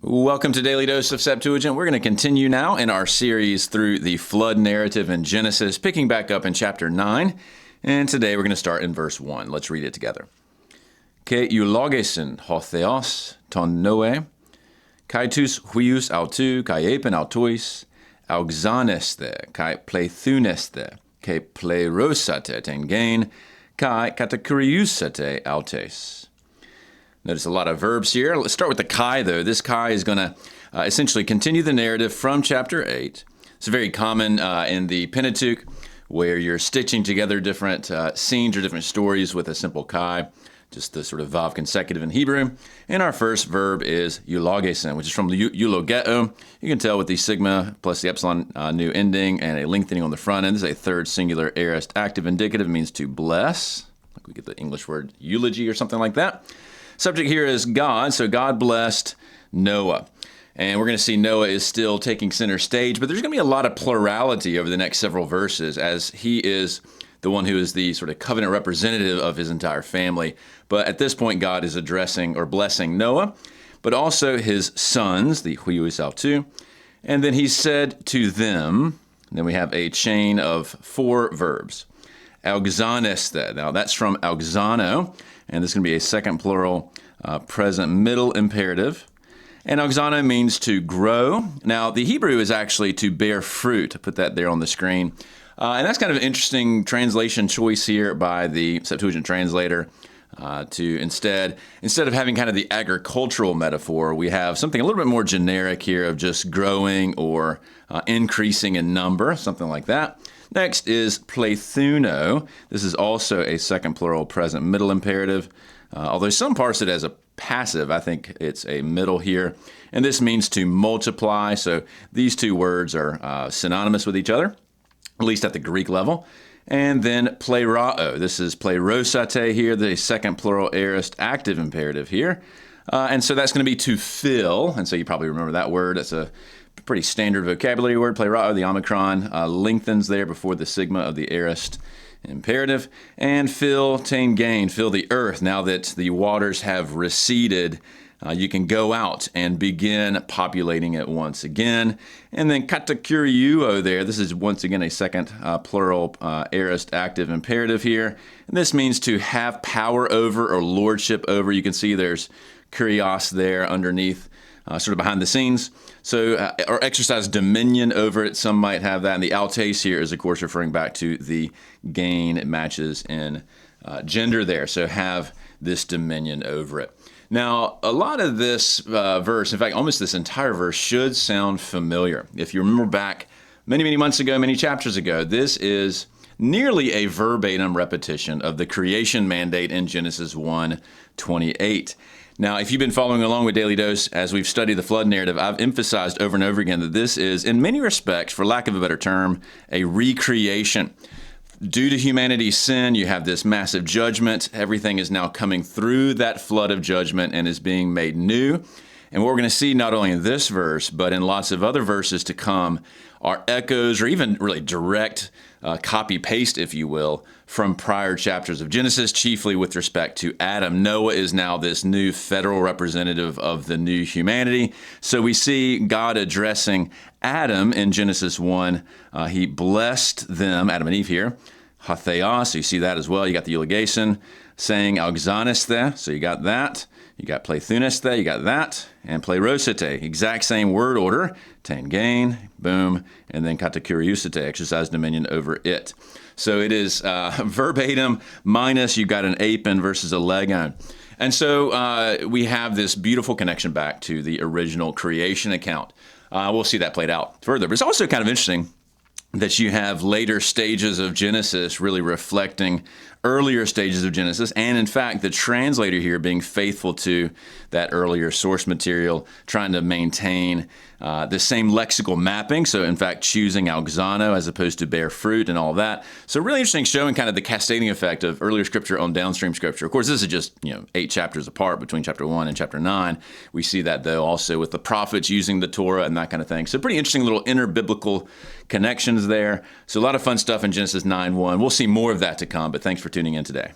Welcome to Daily Dose of Septuagint. We're going to continue now in our series through the flood narrative in Genesis, picking back up in chapter 9. And today we're going to start in verse 1. Let's read it together. Ke eulogesen ho theos ton Noe, kai tus huius autou, kai epen autois, auxaneste, kai pleithuneste, ke plerosate tengain, kai katakuriusate autes. Notice a lot of verbs here. Let's start with the kai, though. This kai is going to essentially continue the narrative from chapter 8. It's very common in the Pentateuch where you're stitching together different scenes or different stories with a simple kai, just the sort of vav consecutive in Hebrew. And our first verb is eulogesen, which is from eulogeo. You can tell with the sigma plus the epsilon new ending and a lengthening on the front end. This is a third singular aorist active indicative. It means to bless. Like we get the English word eulogy or something like that. Subject here is God, so God blessed Noah. And we're going to see Noah is still taking center stage, but there's going to be a lot of plurality over the next several verses as he is the one who is the sort of covenant representative of his entire family. But at this point, God is addressing or blessing Noah, but also his sons, the huius autou. And then he said to them, and then we have a chain of 4 verbs. Auxaneste. Now that's from auxano, and this is going to be a second plural present middle imperative. And auxano means to grow. Now the Hebrew is actually to bear fruit. I put that there on the screen. And that's kind of an interesting translation choice here by the Septuagint translator to instead of having kind of the agricultural metaphor, we have something a little bit more generic here of just growing or increasing in number, something like that. Next is pleithuno. This is also a second plural present middle imperative. Although some parse it as a passive, I think it's a middle here. And this means to multiply. So these two words are synonymous with each other, at least at the Greek level. And then plerao. This is plerosate here, the second plural aorist active imperative here. And so that's going to be to fill. And so you probably remember that word. It's a pretty standard vocabulary word. Plerao, the omicron, lengthens there before the sigma of the aorist imperative. And fill, gain, fill the earth. Now that the waters have receded, you can go out and begin populating it once again. And then katakuriuo there. This is once again a second plural aorist active imperative here. And this means to have power over or lordship over. You can see there's kurios there underneath, sort of behind the scenes. So, or exercise dominion over it. Some might have that. And the autes here is, of course, referring back to the gain. It matches in gender there. So have this dominion over it. Now, a lot of this verse, in fact, almost this entire verse should sound familiar. If you remember back many months ago, many chapters ago, this is nearly a verbatim repetition of the creation mandate in Genesis 1:28. Now, if you've been following along with Daily Dose as we've studied the flood narrative, I've emphasized over and over again that this is, in many respects, for lack of a better term, a recreation. Due to humanity's sin, you have this massive judgment. Everything is now coming through that flood of judgment and is being made new. And what we're going to see not only in this verse, but in lots of other verses to come, are echoes or even really direct copy-paste, if you will, from prior chapters of Genesis, chiefly with respect to Adam. Noah is now this new federal representative of the new humanity. So we see God addressing Adam in Genesis 1. He blessed them, Adam and Eve here, hatheos, so you see that as well. You got the eulogation saying auxaneste, so you got that. You got pleithuneste, you got that, and plerosate, exact same word order, gain, boom, and then katakuriusate, exercise dominion over it. So it is verbatim minus you got an apen versus a legon. And so we have this beautiful connection back to the original creation account. We'll see that played out further. But it's also kind of interesting that you have later stages of Genesis really reflecting earlier stages of Genesis, and in fact, the translator here being faithful to that earlier source material, trying to maintain the same lexical mapping. So in fact, choosing auxano as opposed to bear fruit and all that. So really interesting, showing kind of the cascading effect of earlier scripture on downstream scripture. Of course, this is just 8 chapters apart between chapter 1 and chapter 9. We see that though also with the prophets using the Torah and that kind of thing. So pretty interesting little inter-biblical connections there. So a lot of fun stuff in Genesis 9:1. We'll see more of that to come, but thanks for tuning in today.